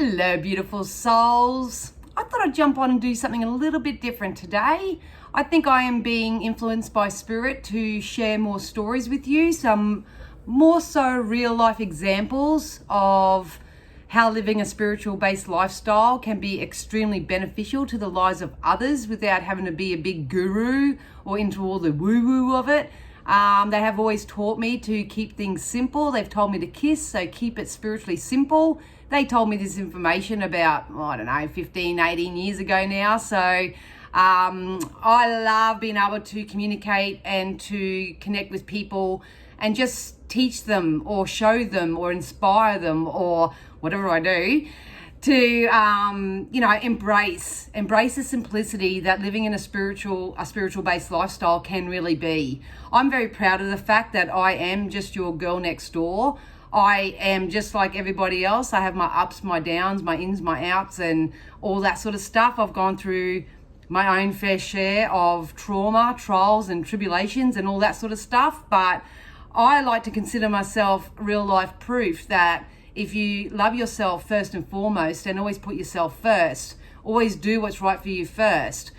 Hello, beautiful souls. I thought I'd jump on and do something a little bit different today. I think I am being influenced by Spirit to share more stories with you, some more so real life examples of how living a spiritual based lifestyle can be extremely beneficial to the lives of others without having to be a big guru or into all the woo-woo of it. They have always taught me to keep things simple. They've told me to kiss, so keep it spiritually simple. They told me this information about, 15, 18 years ago now. So I love being able to communicate and to connect with people and just teach them or show them or inspire them or whatever I do to, embrace the simplicity that living in a spiritual based lifestyle can really be. I'm very proud of the fact that I am just your girl next door. I am just like everybody else. I have my ups, my downs, my ins, my outs, and all that sort of stuff. I've gone through my own fair share of trauma, trials, and tribulations, and all that sort of stuff. But I like to consider myself real life proof that if you love yourself first and foremost and always put yourself first, always do what's right for you first,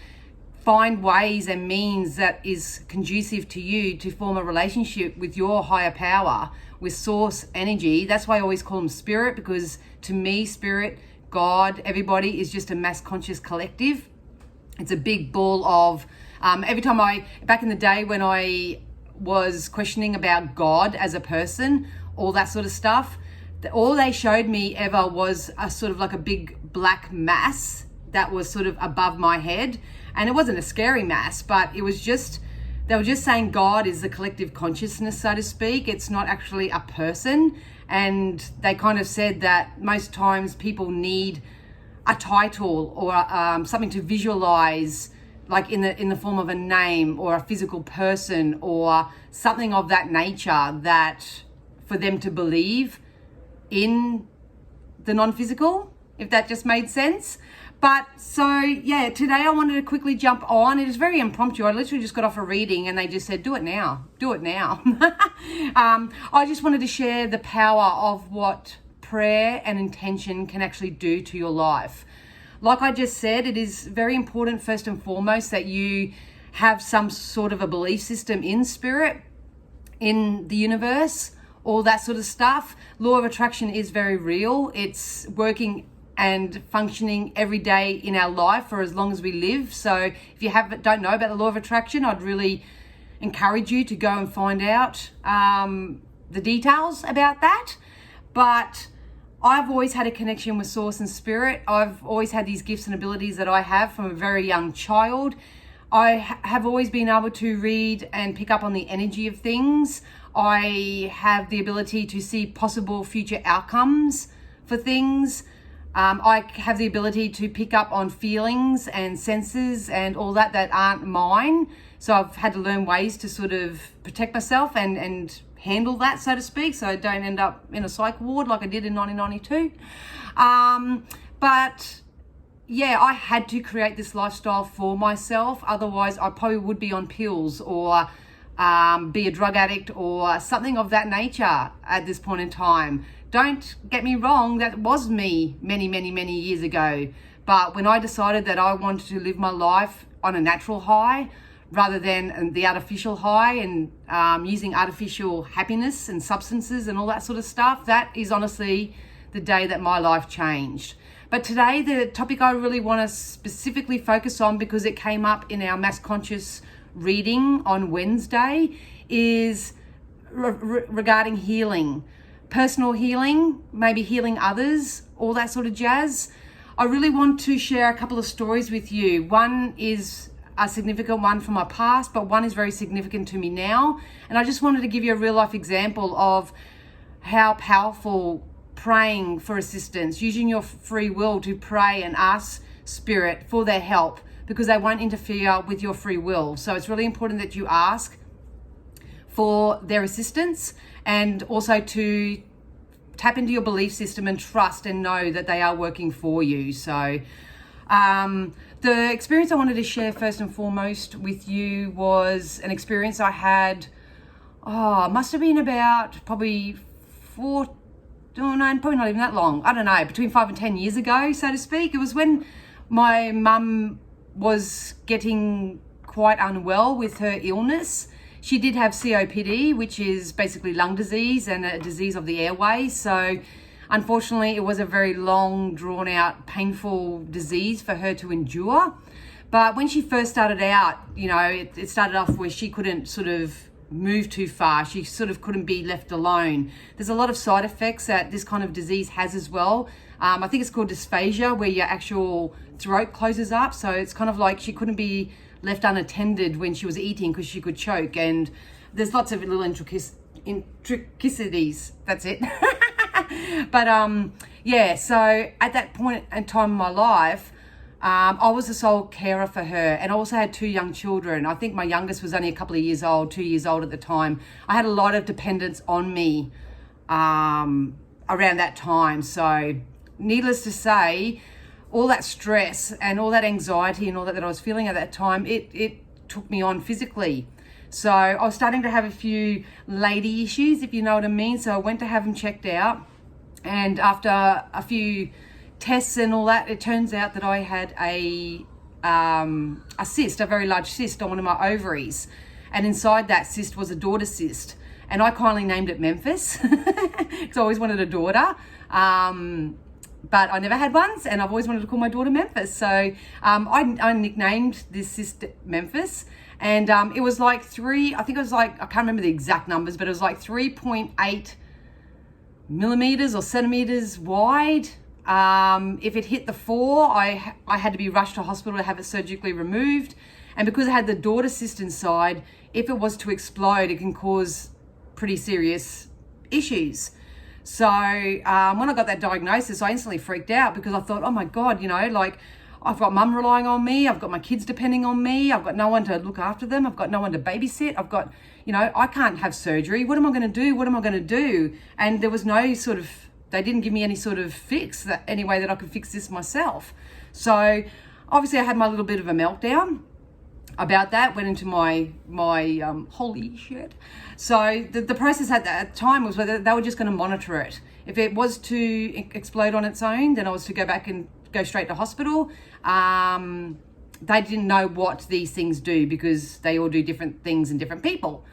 find ways and means that is conducive to you to form a relationship with your higher power, with source energy. That's why I always call them spirit, because to me, spirit, God, everybody is just a mass conscious collective. It's a big ball of, every time back in the day when I was questioning about God as a person, all that sort of stuff, all they showed me ever was a sort of like a big black mass that was sort of above my head. And it wasn't a scary mass, but it was just, they were just saying God is the collective consciousness, so to speak. It's not actually a person. And they kind of said that most times people need a title or something to visualize, like in the form of a name or a physical person or something of that nature, that for them to believe in the non-physical, if that just made sense. But so yeah, today I wanted to quickly jump on. It is very impromptu. I literally just got off a reading and they just said, do it now. I just wanted to share the power of what prayer and intention can actually do to your life. Like I just said, it is very important first and foremost that you have some sort of a belief system in spirit, in the universe, all that sort of stuff. Law of attraction is very real. It's working and functioning every day in our life for as long as we live. So if you don't know about the law of attraction, I'd really encourage you to go and find out the details about that. But I've always had a connection with source and spirit. I've always had these gifts and abilities that I have from a very young child. I have always been able to read and pick up on the energy of things. I have the ability to see possible future outcomes for things. I have the ability to pick up on feelings and senses and all that aren't mine. So I've had to learn ways to sort of protect myself and handle that, so to speak, so I don't end up in a psych ward like I did in 1992. But yeah, I had to create this lifestyle for myself. Otherwise, I probably would be on pills or be a drug addict or something of that nature at this point in time. Don't get me wrong, that was me many, many, many years ago. But when I decided that I wanted to live my life on a natural high rather than the artificial high and using artificial happiness and substances and all that sort of stuff, that is honestly the day that my life changed. But today, the topic I really want to specifically focus on, because it came up in our Mass Conscious reading on Wednesday, is regarding healing. Personal healing, maybe healing others, all that sort of jazz. I really want to share a couple of stories with you. One is a significant one from my past, but one is very significant to me now. And I just wanted to give you a real life example of how powerful praying for assistance, using your free will to pray and ask spirit for their help, because they won't interfere with your free will. So it's really important that you ask for their assistance and also to tap into your belief system and trust and know that they are working for you. So the experience I wanted to share first and foremost with you was an experience I had, must have been about probably oh no, probably not even that long. I don't know, between 5 and 10 years ago, so to speak. It was when my mum was getting quite unwell with her illness. She did have COPD, which is basically lung disease and a disease of the airway. So unfortunately, it was a very long, drawn out, painful disease for her to endure. But when she first started out, you know, it started off where she couldn't sort of move too far. She sort of couldn't be left alone. There's a lot of side effects that this kind of disease has as well. I think it's called dysphagia, where your actual throat closes up. So it's kind of like she couldn't be left unattended when she was eating because she could choke. And there's lots of little intricacies. That's it. But yeah, so at that point in time in my life, I was the sole carer for her, and I also had 2 young children. I think my youngest was only a couple of years old, 2 years old at the time. I had a lot of dependence on me around that time. So needless to say, all that stress and all that anxiety and all that I was feeling at that time, it took me on physically. So I was starting to have a few lady issues, if you know what I mean. So I went to have them checked out, and after a few tests and all that, it turns out that I had a cyst, a very large cyst on one of my ovaries, and inside that cyst was a daughter cyst, and I kindly named it Memphis because I always wanted a daughter, but I never had one, and I've always wanted to call my daughter Memphis. So I nicknamed this cyst Memphis, and it was like I can't remember the exact numbers, but it was like 3.8 millimeters or centimeters wide. If it hit the 4, I had to be rushed to hospital to have it surgically removed. And because I had the daughter cyst inside, if it was to explode, it can cause pretty serious issues. So when I got that diagnosis, I instantly freaked out because I thought, oh my God, you know, like I've got mum relying on me. I've got my kids depending on me. I've got no one to look after them. I've got no one to babysit. I've got, you know, I can't have surgery. What am I going to do? What am I going to do? And there was no sort of, they didn't give me any sort of fix, any way that I could fix this myself. So obviously I had my little bit of a meltdown about that, went into my holy shit. So the process at that time was whether they were just going to monitor it. If it was to explode on its own, then I was to go back and go straight to hospital. They didn't know what these things do because they all do different things in different people.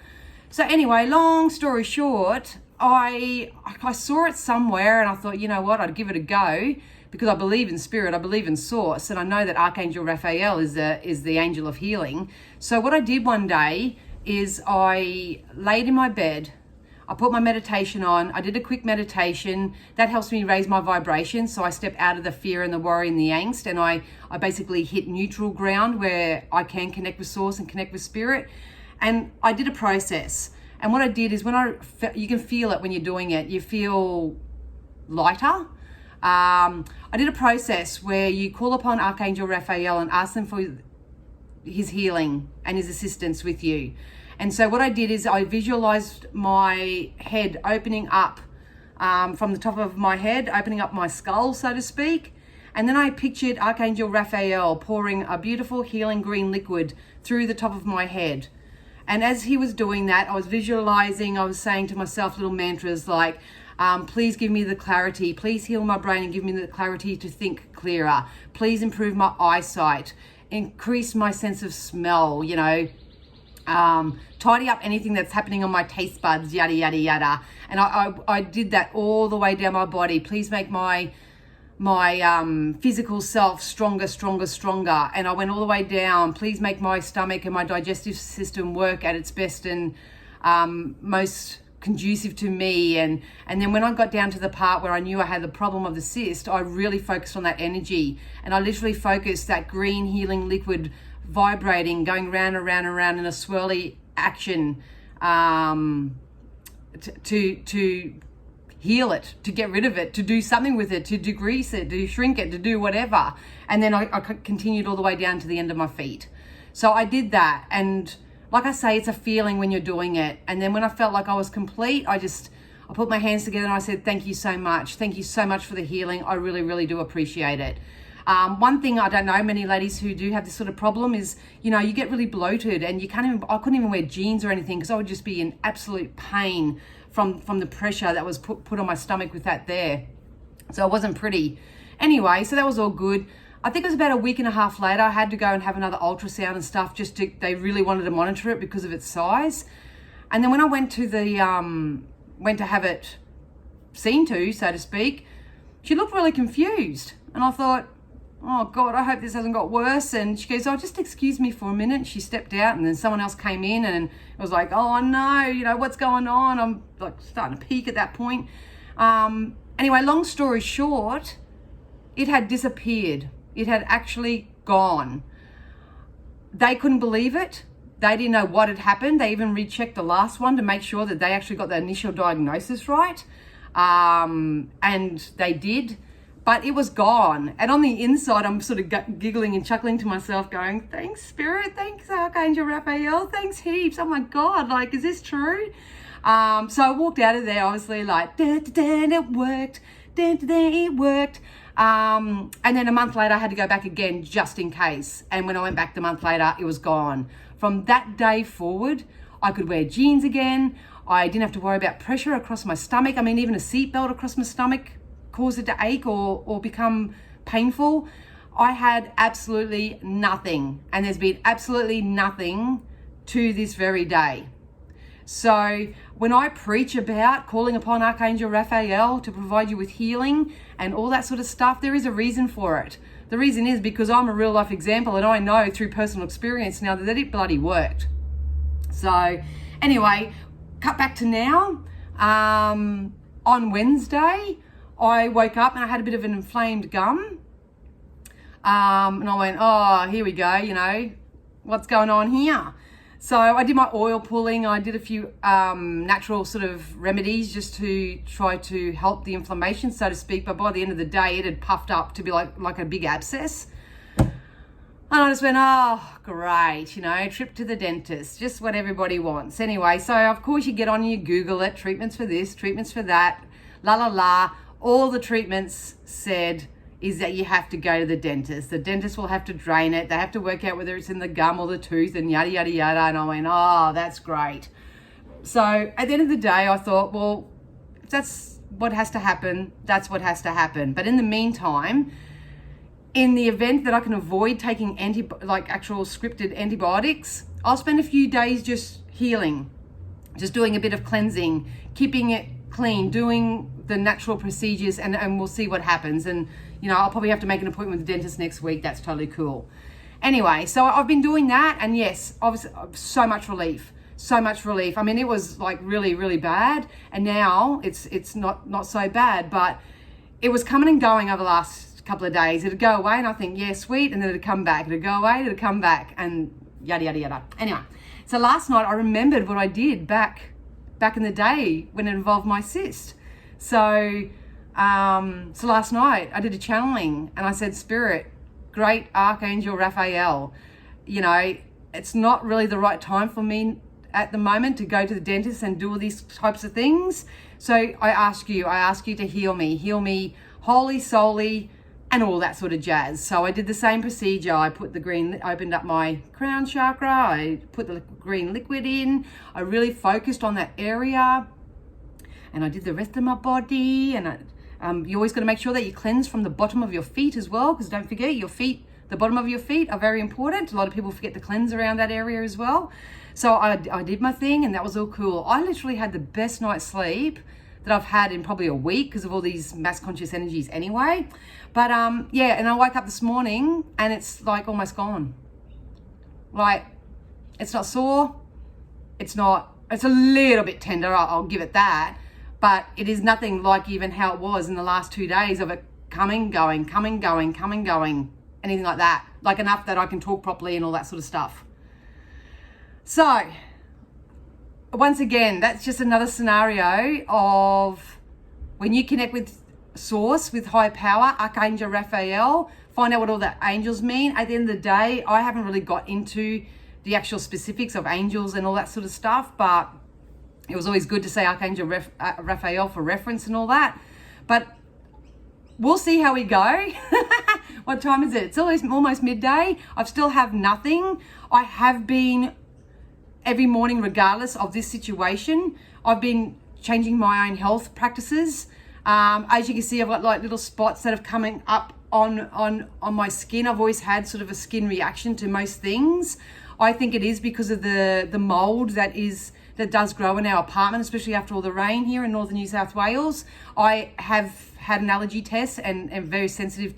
So anyway, long story short, I saw it somewhere and I thought, you know what, I'd give it a go because I believe in spirit, I believe in source, and I know that Archangel Raphael is the angel of healing. So what I did one day is I laid in my bed, I put my meditation on, I did a quick meditation that helps me raise my vibration. So I step out of the fear and the worry and the angst, and I basically hit neutral ground where I can connect with source and connect with spirit. And I did a process. And what I did is you can feel it when you're doing it, you feel lighter. I did a process where you call upon Archangel Raphael and ask them for his healing and his assistance with you. And so what I did is I visualized my head opening up from the top of my head, opening up my skull, so to speak. And then I pictured Archangel Raphael pouring a beautiful healing green liquid through the top of my head. And as he was doing that, I was visualizing, I was saying to myself little mantras like, please give me the clarity, please heal my brain and give me the clarity to think clearer. Please improve my eyesight, increase my sense of smell, you know, tidy up anything that's happening on my taste buds, yada, yada, yada. And I did that all the way down my body. Please make my physical self stronger. And I went all the way down. Please make my stomach and my digestive system work at its best and most conducive to me. And then when I got down to the part where I knew I had the problem of the cyst, I really focused on that energy. And I literally focused that green healing liquid vibrating, going round and round and round in a swirly action to heal it, to get rid of it, to do something with it, to degrease it, to shrink it, to do whatever. And then I continued all the way down to the end of my feet. So I did that. And like I say, it's a feeling when you're doing it. And then when I felt like I was complete, I put my hands together and I said, thank you so much. Thank you so much for the healing. I really, really do appreciate it. One thing I don't know, many ladies who do have this sort of problem is, you know, you get really bloated and I couldn't even wear jeans or anything because I would just be in absolute pain from the pressure that was put on my stomach with that there. So it wasn't pretty. Anyway, so that was all good. I think it was about a week and a half later, I had to go and have another ultrasound and stuff. They really wanted to monitor it because of its size. And then when I went to have it seen to, so to speak, she looked really confused. And I thought, oh God, I hope this hasn't got worse. And she goes, oh, just excuse me for a minute. She stepped out and then someone else came in and it was like, oh no, what's going on? I'm like starting to peak at that point. Anyway, long story short, it had disappeared. It had actually gone. They couldn't believe it. They didn't know what had happened. They even rechecked the last one to make sure that they actually got the initial diagnosis right. And they did, but it was gone. And on the inside, I'm sort of giggling and chuckling to myself going, thanks Spirit, thanks Archangel Raphael, thanks heaps. Oh my God, like, is this true? So I walked out of there, obviously like, it worked, it worked. And then a month later, I had to go back again just in case. And when I went back the month later, it was gone. From that day forward, I could wear jeans again. I didn't have to worry about pressure across my stomach. I mean, even a seatbelt across my stomach caused it to ache or become painful. I had absolutely nothing. And there's been absolutely nothing to this very day. So when I preach about calling upon Archangel Raphael to provide you with healing and all that sort of stuff, there is a reason for it. The reason is because I'm a real life example and I know through personal experience now that it bloody worked. So anyway, cut back to now. On Wednesday, I woke up and I had a bit of an inflamed gum. And I went, oh, here we go, what's going on here? So I did my oil pulling. I did a few natural sort of remedies just to try to help the inflammation, so to speak. But by the end of the day, it had puffed up to be like a big abscess. And I just went, oh, great, trip to the dentist, just what everybody wants. Anyway, so of course you get on and you Google it, treatments for this, treatments for that, la, la, la. All the treatments said is that you have to go to the dentist. The dentist will have to drain it. They have to work out whether it's in the gum or the tooth and yada, yada, yada. And I went, oh, that's great. So at the end of the day, I thought, well, if that's what has to happen, that's what has to happen. But in the meantime, in the event that I can avoid taking actual scripted antibiotics, I'll spend a few days just healing, just doing a bit of cleansing, keeping it clean, doing the natural procedures, and we'll see what happens. And I'll probably have to make an appointment with the dentist next week. That's totally cool. Anyway, so I've been doing that, and yes, obviously so much relief. I mean, it was like really, really bad, and now it's not so bad, but it was coming and going over the last couple of days. It'd go away, and I think, yeah, sweet, and then it'd come back. It'd go away, it'd come back, and yada, yada, yada. Anyway, so last night I remembered what I did back in the day when it involved my cyst. So last night I did a channeling and I said, Spirit, great Archangel Raphael, it's not really the right time for me at the moment to go to the dentist and do all these types of things. So I ask you to heal me wholly, solely, and all that sort of jazz. So I did the same procedure. I opened up my crown chakra. I put the green liquid in. I really focused on that area. And I did the rest of my body, and you always got to make sure that you cleanse from the bottom of your feet as well, because don't forget, the bottom of your feet are very important. A lot of people forget to cleanse around that area as well. So I did my thing, and that was all cool. I literally had the best night's sleep that I've had in probably a week because of all these mass conscious energies anyway. But yeah, and I woke up this morning and it's like almost gone. Like, it's not sore. It's a little bit tender, I'll give it that. But it is nothing like even how it was in the last 2 days of it coming, going, anything like that. Like enough that I can talk properly and all that sort of stuff. So, once again, that's just another scenario of when you connect with Source, with higher power, Archangel Raphael, find out what all the angels mean. At the end of the day, I haven't really got into the actual specifics of angels and all that sort of stuff, but it was always good to say Archangel Raphael for reference and all that. But we'll see how we go. What time is it? It's almost midday. I still have nothing. I have been every morning, regardless of this situation, I've been changing my own health practices. As you can see, I've got like little spots that have coming up on my skin. I've always had sort of a skin reaction to most things. I think it is because of the mold that does grow in our apartment, especially after all the rain here in northern New South Wales. I have had an allergy test and am very sensitive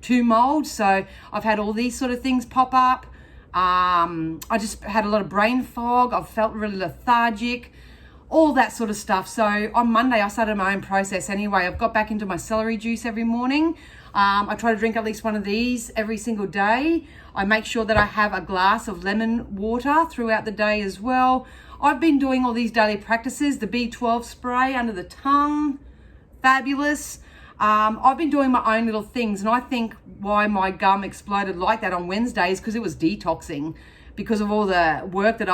to mold, so I've had all these sort of things pop up. I just had a lot of brain fog. I've felt really lethargic, all that sort of stuff. So on Monday, I started my own process anyway. I've got back into my celery juice every morning. I try to drink at least one of these every single day. I make sure that I have a glass of lemon water throughout the day as well. I've been doing all these daily practices, the B12 spray under the tongue, fabulous. I've been doing my own little things, and I think why my gum exploded like that on Wednesday is because it was detoxing, because of all the work that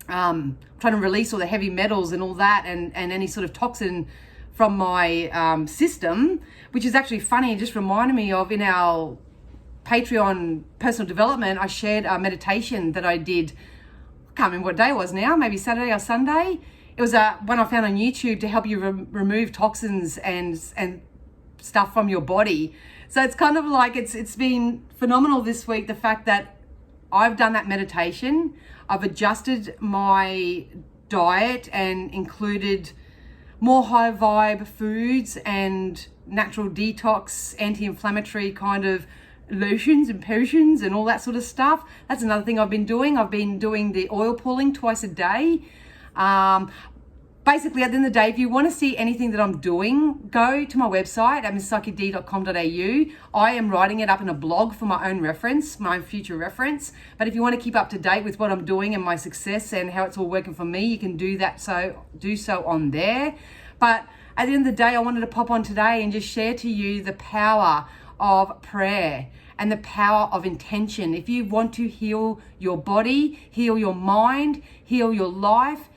trying to release all the heavy metals and all that, and any sort of toxin from my system, which is actually funny. It just reminded me of, in our Patreon personal development, I shared a meditation that I did. I can't remember what day it was now, maybe Saturday or Sunday. It was one I found on YouTube to help you remove toxins and stuff from your body. So it's kind of like, it's been phenomenal this week, the fact that I've done that meditation. I've adjusted my diet and included more high vibe foods and natural detox, anti-inflammatory kind of lotions and potions and all that sort of stuff. That's another thing I've been doing. I've been doing the oil pulling twice a day. Basically, at the end of the day, if you want to see anything that I'm doing, go to my website at misspsychicd.com.au. I am writing it up in a blog for my own reference, my own future reference. But if you want to keep up to date with what I'm doing and my success and how it's all working for me, you can do that. So do so on there. But at the end of the day, I wanted to pop on today and just share to you the power of prayer and the power of intention. If you want to heal your body, heal your mind, heal your life,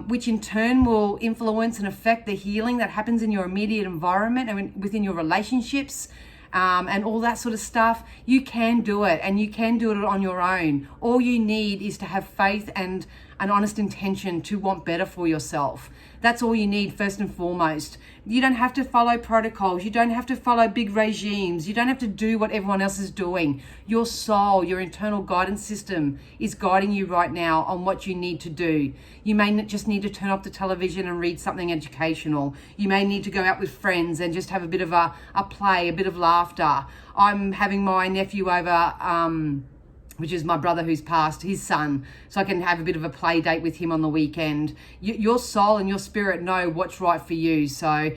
which in turn will influence and affect the healing that happens in your immediate environment and within your relationships, and all that sort of stuff, you can do it, and you can do it on your own. All you need is to have faith and an honest intention to want better for yourself. That's all you need, first and foremost. You don't have to follow protocols. You don't have to follow big regimes. You don't have to do what everyone else is doing. Your soul, your internal guidance system is guiding you right now on what you need to do. You may just need to turn off the television and read something educational. You may need to go out with friends and just have a bit of a play, a bit of laughter. I'm having my nephew over, which is my brother who's passed, his son, so I can have a bit of a play date with him on the weekend. Your soul and your spirit know what's right for you. So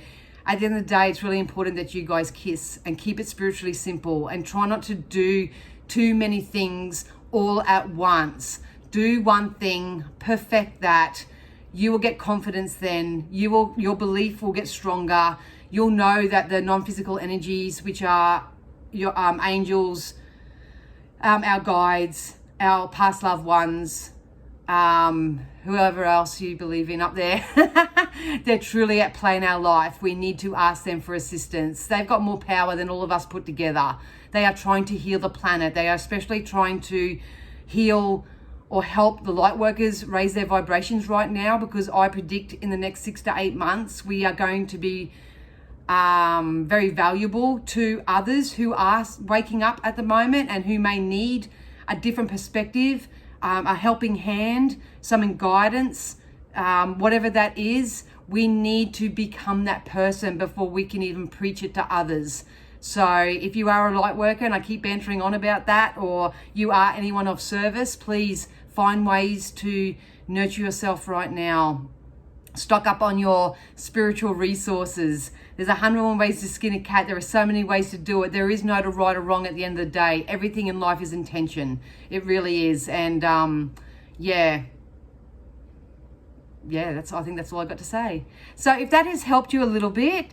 at the end of the day, it's really important that you guys kiss and keep it spiritually simple, and try not to do too many things all at once. Do one thing, perfect that. You will get confidence then. Your belief will get stronger. You'll know that the non-physical energies, which are your angels, our guides, our past loved ones, whoever else you believe in up there, they're truly at play in our life. We need to ask them for assistance. They've got more power than all of us put together. They are trying to heal the planet. They are especially trying to heal or help the light workers raise their vibrations right now, because I predict in the next 6 to 8 months, we are going to be very valuable to others who are waking up at the moment and who may need a different perspective, a helping hand, some guidance, whatever that is. We need to become that person before we can even preach it to others. So if you are a light worker, and I keep bantering on about that, or you are anyone of service, please find ways to nurture yourself right now. Stock up on your spiritual resources. There's 101 ways to skin a cat. There are so many ways to do it. There is no right or wrong at the end of the day. Everything in life is intention. It really is. And I think that's all I've got to say. So if that has helped you a little bit,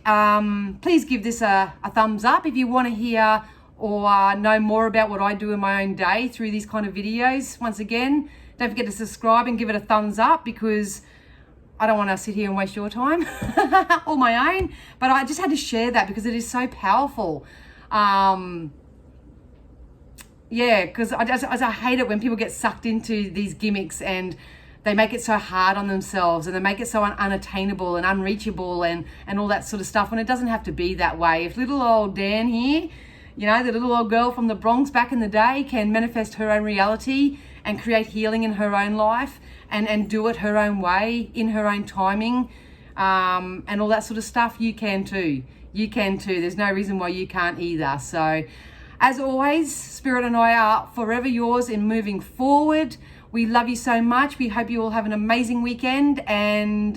please give this a thumbs up. If you want to hear or know more about what I do in my own day through these kind of videos, once again, don't forget to subscribe and give it a thumbs up, because I don't want to sit here and waste your time or my own, but I just had to share that because it is so powerful. Because I hate it when people get sucked into these gimmicks and they make it so hard on themselves, and they make it so unattainable and unreachable and all that sort of stuff, when it doesn't have to be that way. If little old Dan here, you know, the little old girl from the Bronx back in the day, can manifest her own reality and create healing in her own life and do it her own way, in her own timing, and all that sort of stuff, you can too. You can too. There's no reason why you can't either. So as always, Spirit and I are forever yours in moving forward. We love you so much. We hope you all have an amazing weekend, and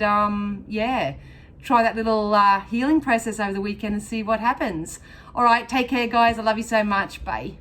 yeah, try that little healing process over the weekend and see what happens. All right, take care, guys. I love you so much. Bye.